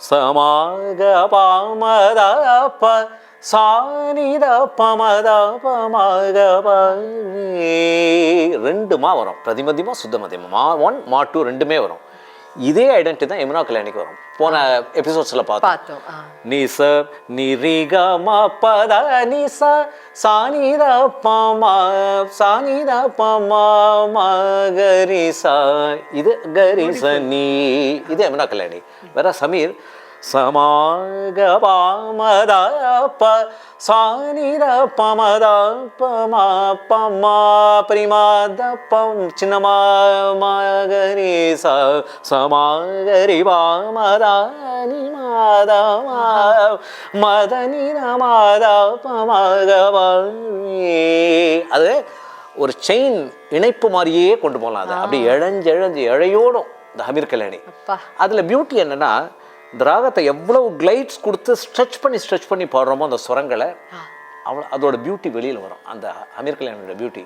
சமாக பாமத ப சானித பமத பமாக ரெண்டுமா வரும். பிரதிமதியமா சுத்தமதியமா மா 1 மா 2 ரெண்டுமே வரும். இதே ஐடென்டிட்டி தான் யமுனா கல்யாணிக்கு வரும். போன எபிசோட்ஸில் பார்த்தோம். நிச நிரிக ம பத நிச சானித பம சானித பம மகரிச இது கரிச நீ இது யமுனா கல்யாணி. வேற சமீர் சமாக பாமத ப சானித பமத பம பம பிரிமாத பம் சின்னமா மகரி சமாகரி பாமத நிமாத மதனி மாத பமக. அது ஒரு செயின் இணைப்பு மாதிரியே கொண்டு போகலாம். அது அப்படி இழஞ்சு இழையோடும் இந்த ஹமீர் கல்யாணி. அதில் பியூட்டி என்னன்னா, இந்த ராகத்தை எவ்வளவு கிளைட்ஸ் கொடுத்து ஸ்ட்ரெச் பண்ணி பாடுறோமோ அந்த சுரங்களை, அவ்வளோ அதோட பியூட்டி வெளியில் வரும். அந்த ஹமீர் கல்யாணியோட பியூட்டி